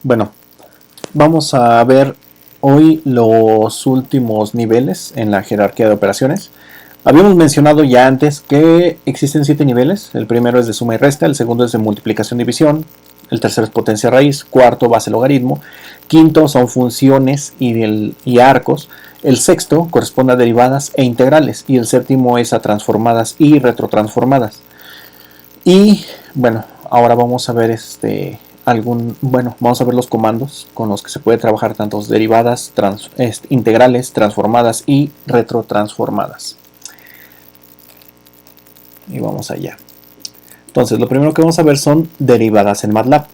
Bueno, vamos a ver hoy los últimos niveles en la jerarquía de operaciones. Habíamos mencionado ya antes que existen 7 niveles. El primero es de suma y resta, el segundo es de multiplicación y división, el tercero es potencia raíz, cuarto base logaritmo, quinto son funciones y arcos, el sexto corresponde a derivadas e integrales y el séptimo es a transformadas y retrotransformadas. Y bueno, ahora vamos a ver vamos a ver los comandos con los que se puede trabajar tanto derivadas, integrales, transformadas y retrotransformadas. Y vamos allá. Entonces, lo primero que vamos a ver son derivadas en MATLAB.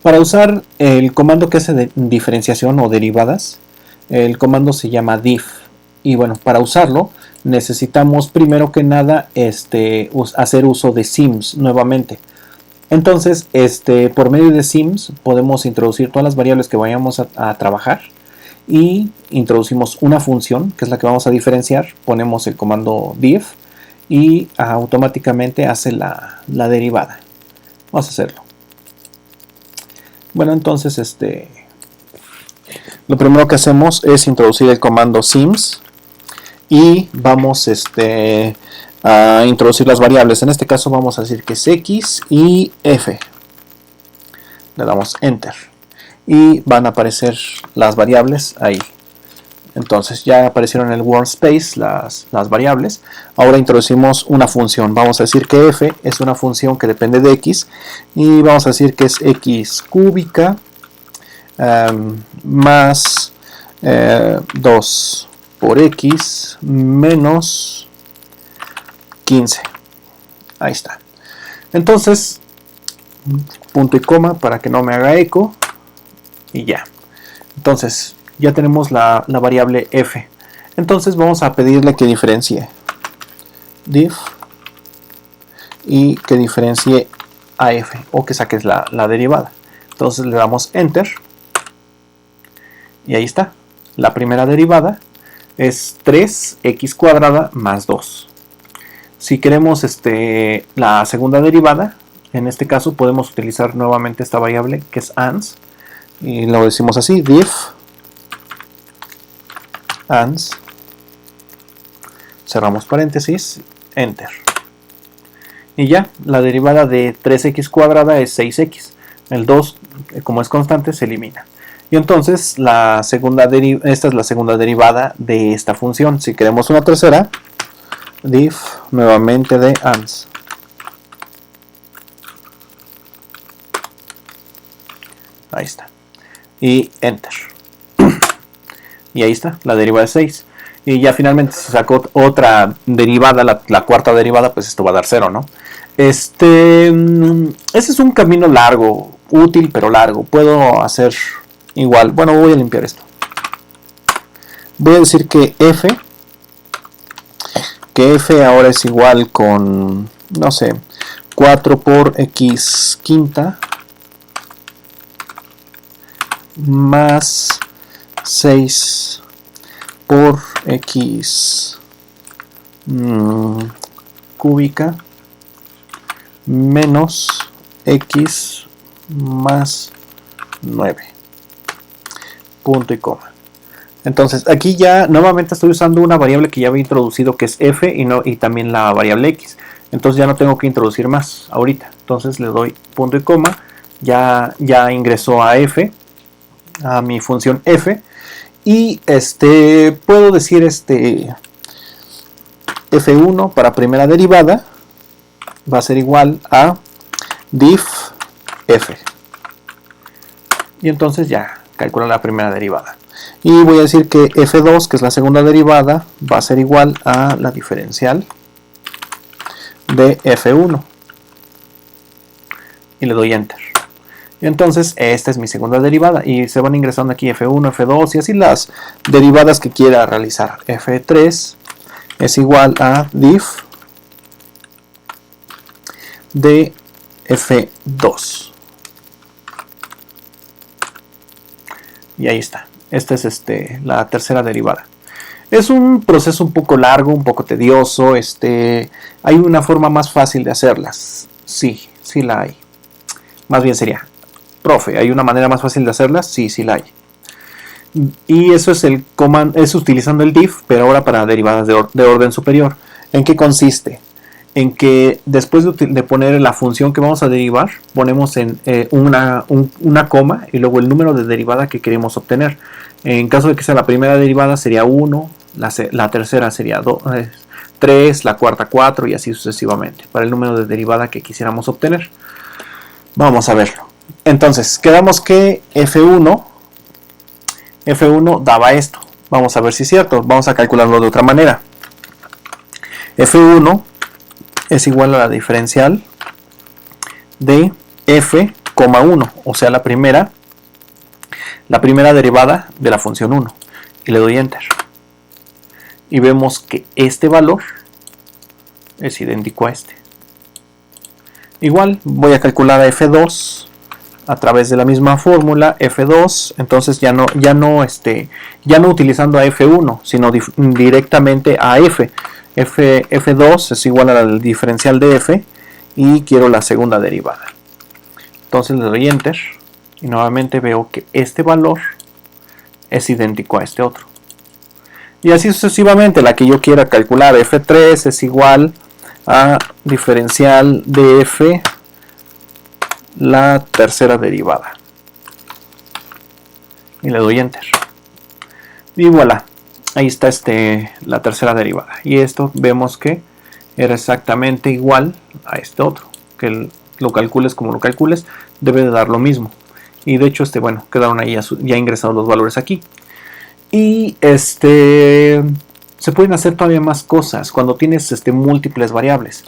Para usar el comando que hace diferenciación o derivadas, el comando se llama diff. Y bueno, para usarlo necesitamos primero que nada hacer uso de sims nuevamente. Entonces, por medio de sims podemos introducir todas las variables que vayamos a trabajar y introducimos una función que es la que vamos a diferenciar. Ponemos el comando diff y automáticamente hace la derivada. Vamos a hacerlo. Bueno, entonces lo primero que hacemos es introducir el comando sims y vamos a introducir las variables. En este caso vamos a decir que es x y f. Le damos enter y van a aparecer las variables ahí. Entonces ya aparecieron en el workspace las variables. Ahora introducimos una función. Vamos a decir que f es una función que depende de x y vamos a decir que es x cúbica más 2 por x menos 15. Ahí está. Entonces, punto y coma para que no me haga eco y ya. Entonces, ya tenemos la variable f. Entonces vamos a pedirle que diferencie diff y que diferencie a f o que saques la derivada. Entonces le damos enter y ahí está. La primera derivada es 3x cuadrada más 2. Si queremos la segunda derivada, en este caso podemos utilizar nuevamente esta variable que es ans y lo decimos así, diff ans, cerramos paréntesis, enter. Y ya, la derivada de 3x cuadrada es 6x. El 2, como es constante, se elimina. Y entonces esta es la segunda derivada de esta función. Si queremos una tercera, diff nuevamente de ans. Ahí está. Y enter. Y ahí está, la derivada de 6. Y ya finalmente se sacó otra derivada, la cuarta derivada, pues esto va a dar 0, ¿no? Ese es un camino largo, útil pero largo. Puedo hacer igual. Bueno, voy a limpiar esto. Voy a decir que f ahora es igual con, no sé, 4 por x quinta más 6 por x cúbica menos x más 9. Punto y coma. Entonces aquí ya nuevamente estoy usando una variable que ya había introducido que es f y también la variable x. Entonces ya no tengo que introducir más ahorita. Entonces le doy punto y coma. Ya ingresó a f, a mi función f. Y puedo decir f1 para primera derivada va a ser igual a diff f. Y entonces ya calcula la primera derivada. Y voy a decir que f2, que es la segunda derivada, va a ser igual a la diferencial de f1. Y le doy enter. Y entonces esta es mi segunda derivada y se van ingresando aquí f1, f2 y así las derivadas que quiera realizar. f3 es igual a diff de f2. Y ahí está. Esta es la tercera derivada. Es un proceso un poco largo, un poco tedioso. Hay una forma más fácil de hacerlas. Sí la hay. Más bien sería Profe, ¿hay una manera más fácil de hacerlas? Sí, sí la hay. Y eso es es utilizando el diff, pero ahora para derivadas de orden superior. ¿En qué consiste? En que después de poner la función que vamos a derivar, ponemos en una coma y luego el número de derivada que queremos obtener. En caso de que sea la primera derivada sería 1, la tercera sería 3, la cuarta 4 y así sucesivamente, para el número de derivada que quisiéramos obtener. Vamos a verlo. Entonces, quedamos que F1 daba esto. Vamos a ver si es cierto. Vamos a calcularlo de otra manera. F1 es igual a la diferencial de f,1, o sea, la primera derivada de la función 1. Y le doy enter. Y vemos que este valor es idéntico a este. Igual voy a calcular a f2 a través de la misma fórmula f2, entonces ya no utilizando a f1, sino directamente a f2 es igual al diferencial de f y quiero la segunda derivada. Entonces le doy enter y nuevamente veo que este valor es idéntico a este otro. Y así sucesivamente, la que yo quiera calcular, f3 es igual a diferencial de f la tercera derivada. Y le doy enter. Y voilà, ahí está la tercera derivada. Y esto vemos que era exactamente igual a este otro. Que lo calcules como lo calcules, debe de dar lo mismo. Y de hecho, bueno, quedaron ahí ya ingresados los valores aquí. Y se pueden hacer todavía más cosas cuando tienes múltiples variables.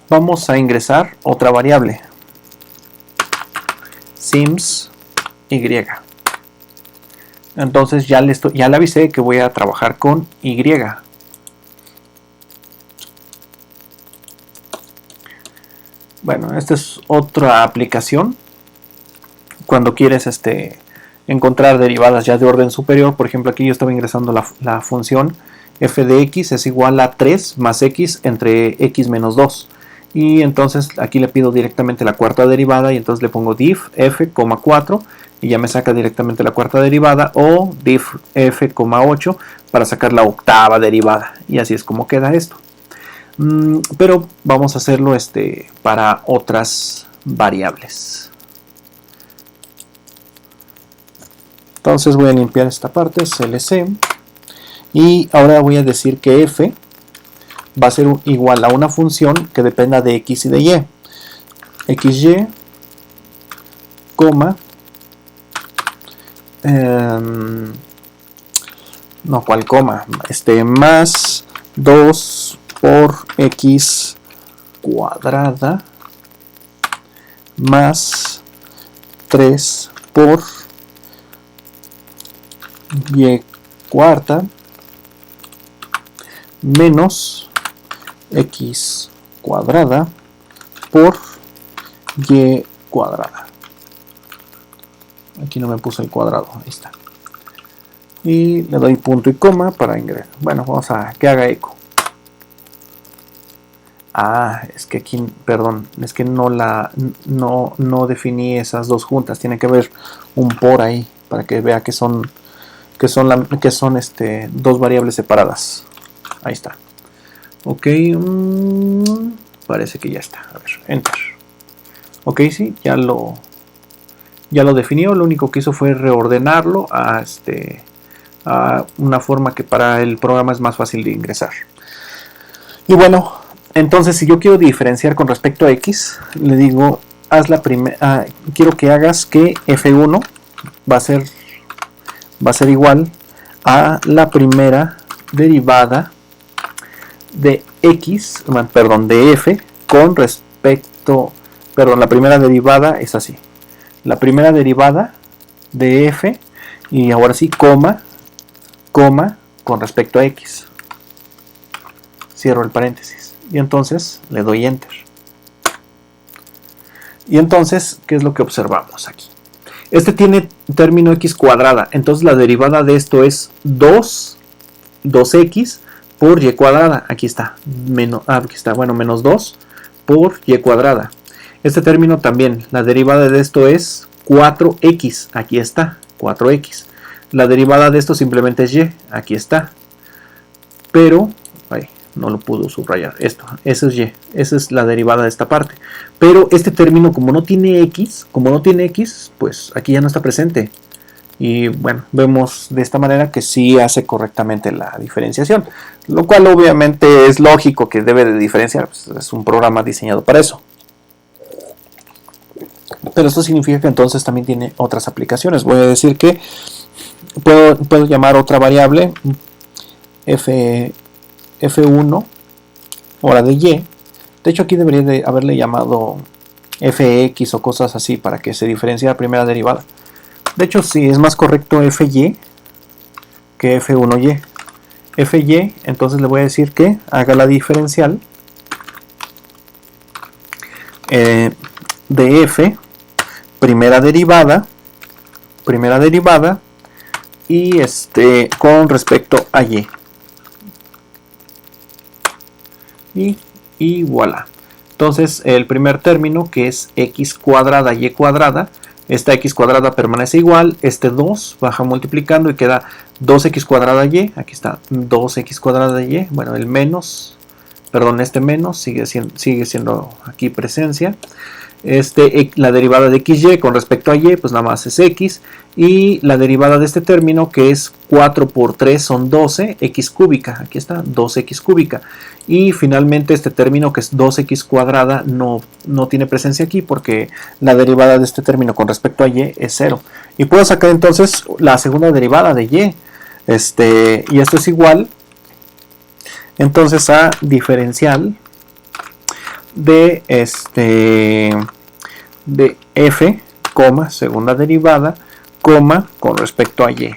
Vamos a ingresar otra variable. Sims y. Entonces ya le avisé que voy a trabajar con y. Bueno, esta es otra aplicación. Cuando quieres encontrar derivadas ya de orden superior, por ejemplo, aquí yo estaba ingresando la función f de x es igual a 3 más x entre x menos 2. Y entonces aquí le pido directamente la cuarta derivada y entonces le pongo diff f,4 y ya me saca directamente la cuarta derivada, o diff f,8 para sacar la octava derivada, y así es como queda esto. Pero vamos a hacerlo para otras variables. Entonces voy a limpiar esta parte, clc, y ahora voy a decir que f va a ser igual a una función que dependa de x y de y. xy, coma, no, ¿cuál coma? Más 2 por x cuadrada más 3 por y cuarta menos x cuadrada por y cuadrada. Aquí no me puse el cuadrado, ahí está. Y le doy punto y coma para ingresar. Bueno, vamos a que haga eco. Es que aquí, perdón, es que no definí esas dos juntas. Tiene que haber un por ahí para que vea que son dos variables separadas. Ahí está. Ok, parece que ya está. A ver, enter. Ok, sí, ya lo definió. Lo único que hizo fue reordenarlo a una forma que para el programa es más fácil de ingresar. Y bueno, entonces si yo quiero diferenciar con respecto a x, le digo, quiero que hagas que f1 va a ser igual a la primera derivada de x, perdón, de f con respecto, perdón, la primera derivada es así, la primera derivada de f y ahora sí, coma con respecto a x. Cierro el paréntesis y entonces le doy enter. Y entonces, ¿qué es lo que observamos aquí? Este tiene término x cuadrada, entonces la derivada de esto es 2x por y cuadrada. Aquí está, menos 2 por y cuadrada. Este término también, la derivada de esto es 4x, aquí está, 4x. La derivada de esto simplemente es y, aquí está. Pero, ay, no lo puedo subrayar, eso es y, esa es la derivada de esta parte. Pero este término, como no tiene x, pues aquí ya no está presente. Y bueno, vemos de esta manera que sí hace correctamente la diferenciación, lo cual obviamente es lógico que debe de diferenciar, pues es un programa diseñado para eso. Pero esto significa que entonces también tiene otras aplicaciones. Voy a decir que puedo llamar otra variable f1 hora de y. De hecho aquí debería de haberle llamado fx o cosas así para que se diferencie la primera derivada. De hecho, sí, es más correcto fy que f1y. Fy, entonces le voy a decir que haga la diferencial de f, primera derivada, y con respecto a y. Y voilà. Entonces, el primer término, que es x cuadrada y cuadrada, esta x cuadrada permanece igual, 2 baja multiplicando y queda 2x cuadrada y, aquí está 2x cuadrada y, bueno, el menos, perdón, menos sigue siendo aquí presencia. La derivada de xy con respecto a y, pues nada más es x, y la derivada de este término, que es 4 por 3 son 12, x cúbica, aquí está, 2x cúbica, y finalmente este término, que es 2x cuadrada, no tiene presencia aquí porque la derivada de este término con respecto a y es 0, y puedo sacar entonces la segunda derivada de y, y esto es igual entonces a diferencial de f, segunda derivada, con respecto a y.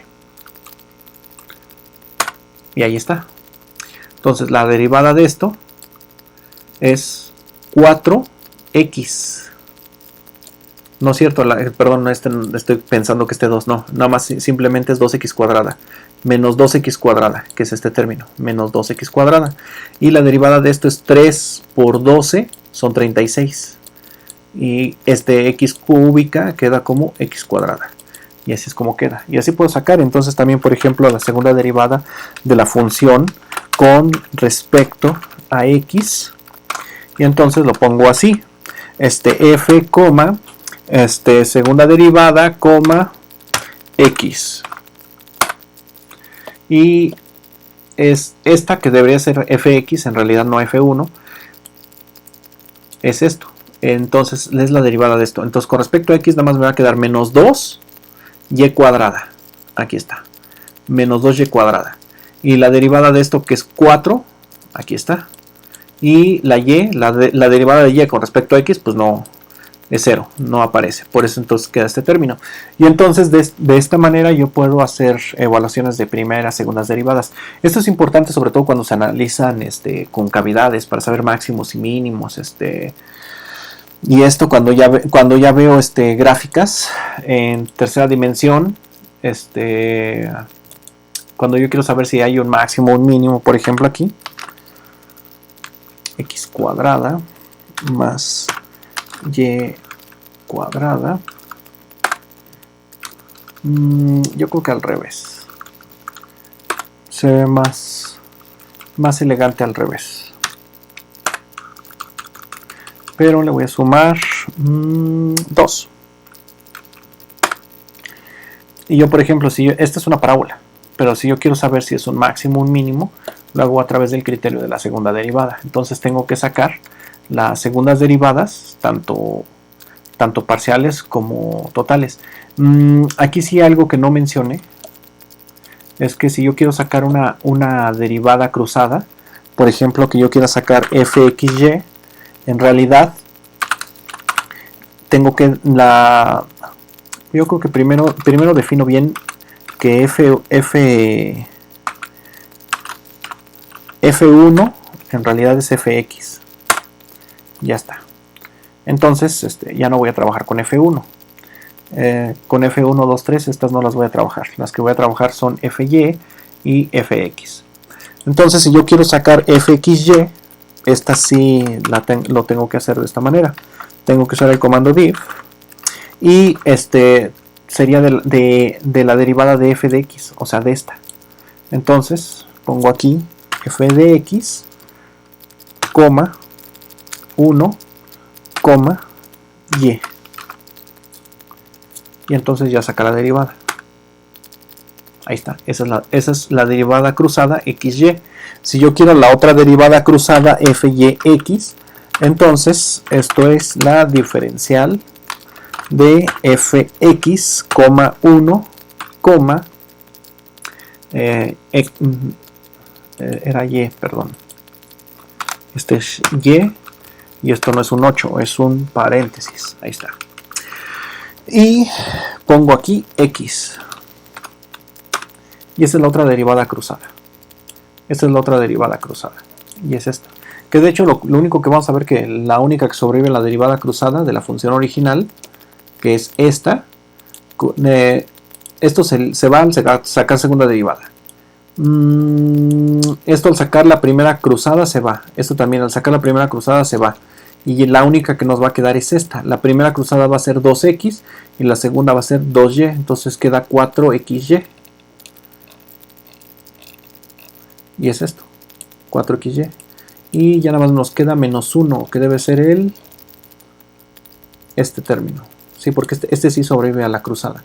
Y ahí está. Entonces la derivada de esto es 4x. No es cierto, perdón, estoy pensando que 2 no. Nada más simplemente es 2x cuadrada. Menos 2x cuadrada, que es este término. Menos 2x cuadrada. Y la derivada de esto es 3 por 12, son 36. Y x cúbica queda como x cuadrada. Y así es como queda. Y así puedo sacar entonces también, por ejemplo, la segunda derivada de la función con respecto a x. Y entonces lo pongo así. F, segunda derivada, x. Y es esta que debería ser fx, en realidad no f1. Es esto. Entonces es la derivada de esto. Entonces con respecto a x nada más me va a quedar menos 2 y cuadrada. Aquí está. Menos 2y cuadrada. Y la derivada de esto, que es 4, aquí está. Y la y, la derivada de y con respecto a x, pues no, es 0, no aparece. Por eso entonces queda este término. Y entonces de esta manera yo puedo hacer evaluaciones de primeras, segundas derivadas. Esto es importante sobre todo cuando se analizan concavidades para saber máximos y mínimos. Y esto cuando ya veo gráficas en tercera dimensión, cuando yo quiero saber si hay un máximo o un mínimo, por ejemplo aquí, x cuadrada más y cuadrada, yo creo que al revés, se ve más elegante al revés. Pero le voy a sumar 2. Y yo, por ejemplo, esta es una parábola, pero si yo quiero saber si es un máximo o un mínimo, lo hago a través del criterio de la segunda derivada. Entonces tengo que sacar las segundas derivadas, tanto parciales como totales. Aquí sí algo que no mencioné, es que si yo quiero sacar una derivada cruzada, por ejemplo, que yo quiera sacar fxy, en realidad tengo que yo creo que primero defino bien que f1 en realidad es fx. Ya está. Entonces ya no voy a trabajar con f1. Con f1, 2, 3 estas no las voy a trabajar. Las que voy a trabajar son fy y fx. Entonces si yo quiero sacar fxy, esta sí lo tengo que hacer de esta manera. Tengo que usar el comando diff Y sería de la derivada de f de x, o sea, de esta. Entonces, pongo aquí f de x, coma, 1, coma, y. Y entonces ya saca la derivada. Ahí está, esa es la derivada cruzada xy. Si yo quiero la otra derivada cruzada fyx, entonces esto es la diferencial de fx, 1, era y, perdón. Este es y esto no es un 8, es un paréntesis. Ahí está. Y pongo aquí x. Y esta es la otra derivada cruzada. Esta es la otra derivada cruzada. Y es esta. Que de hecho lo único que vamos a ver que la única que sobrevive en la derivada cruzada de la función original, que es esta, esto se va al sacar segunda derivada. Esto al sacar la primera cruzada se va. Esto también al sacar la primera cruzada se va. Y la única que nos va a quedar es esta. La primera cruzada va a ser 2x y la segunda va a ser 2y. Entonces queda 4xy. Y es esto, 4xy. Y ya nada más nos queda menos 1, que debe ser este término. Sí, porque este sí sobrevive a la cruzada.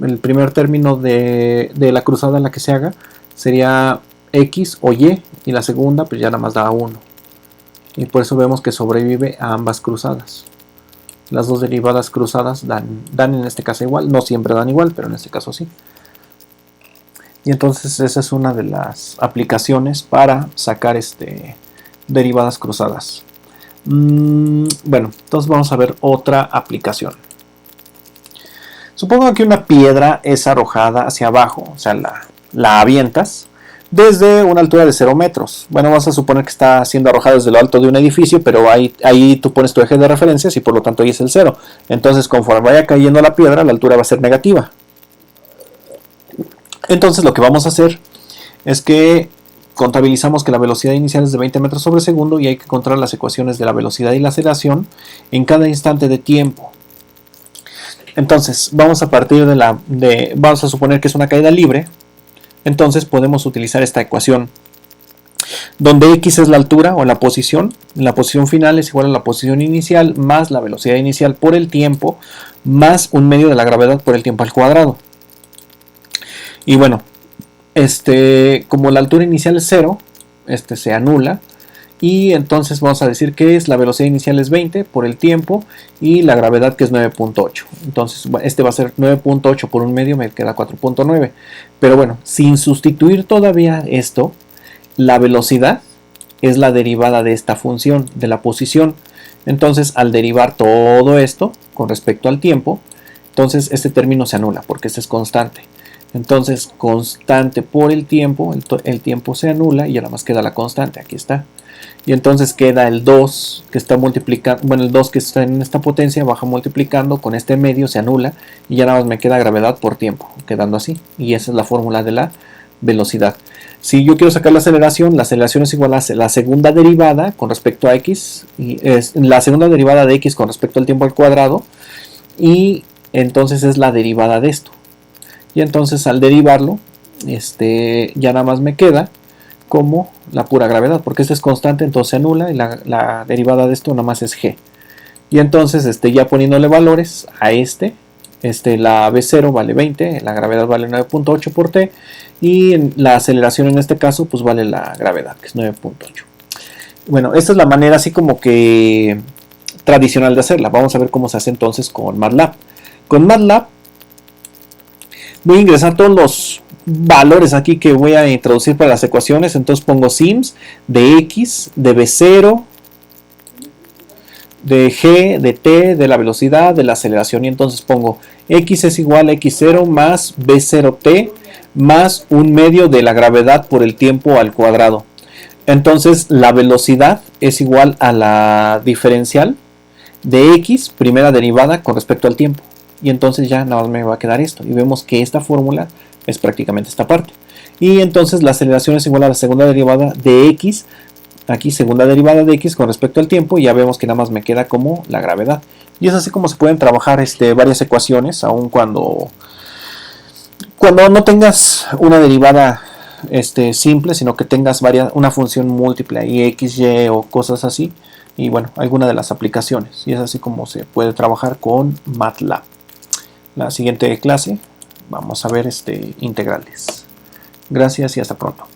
El primer término de la cruzada en la que se haga sería x o y. Y la segunda pues ya nada más da 1. Y por eso vemos que sobrevive a ambas cruzadas. Las dos derivadas cruzadas dan en este caso igual. No siempre dan igual, pero en este caso sí. Y entonces esa es una de las aplicaciones para sacar derivadas cruzadas. Bueno, entonces vamos a ver otra aplicación. Supongo que una piedra es arrojada hacia abajo, o sea, la avientas desde una altura de 0 metros. Bueno, vamos a suponer que está siendo arrojada desde lo alto de un edificio, pero ahí tú pones tu eje de referencias y por lo tanto ahí es el 0. Entonces, conforme vaya cayendo la piedra, la altura va a ser negativa. Entonces, lo que vamos a hacer es que contabilizamos que la velocidad inicial es de 20 metros sobre segundo y hay que encontrar las ecuaciones de la velocidad y la aceleración en cada instante de tiempo. Entonces, vamos a partir vamos a suponer que es una caída libre. Entonces podemos utilizar esta ecuación donde x es la altura o la posición final es igual a la posición inicial más la velocidad inicial por el tiempo más un medio de la gravedad por el tiempo al cuadrado. Y bueno, como la altura inicial es 0, se anula. Y entonces vamos a decir que la velocidad inicial es 20 por el tiempo y la gravedad que es 9.8. Entonces va a ser 9.8 por un medio, me queda 4.9. Pero bueno, sin sustituir todavía esto, la velocidad es la derivada de esta función, de la posición. Entonces al derivar todo esto con respecto al tiempo, entonces este término se anula porque este es constante. Entonces constante por el tiempo se anula y ya nada más queda la constante, aquí está. Y entonces queda el 2 que está multiplicando, bueno, el 2 que está en esta potencia baja multiplicando con este medio, se anula y ya nada más me queda gravedad por tiempo, quedando así. Y esa es la fórmula de la velocidad. Si yo quiero sacar la aceleración es igual a la segunda derivada con respecto a x, y es la segunda derivada de x con respecto al tiempo al cuadrado, y entonces es la derivada de esto. Y entonces al derivarlo, ya nada más me queda como la pura gravedad, porque este es constante, entonces se anula y la derivada de esto nada más es g. Y entonces ya poniéndole valores a la v0 vale 20, la gravedad vale 9.8 por t y la aceleración en este caso pues vale la gravedad, que es 9.8. Bueno, esta es la manera así como que tradicional de hacerla. Vamos a ver cómo se hace entonces con MATLAB. Con MATLAB voy a ingresar todos los valores aquí que voy a introducir para las ecuaciones. Entonces pongo sims de x, de v0, de g, de t, de la velocidad, de la aceleración. Y entonces pongo x es igual a x0 más v0t más un medio de la gravedad por el tiempo al cuadrado. Entonces la velocidad es igual a la diferencial de x, primera derivada con respecto al tiempo. Y entonces ya nada más me va a quedar esto. Y vemos que esta fórmula es prácticamente esta parte. Y entonces la aceleración es igual a la segunda derivada de x aquí segunda derivada de x con respecto al tiempo, y ya vemos que nada más me queda como la gravedad. Y es así como se pueden trabajar varias ecuaciones, aun cuando no tengas una derivada simple, sino que tengas una función múltiple y x, y o cosas así. Y bueno, alguna de las aplicaciones. Y es así como se puede trabajar con MATLAB. La siguiente clase vamos a ver integrales. Gracias y hasta pronto.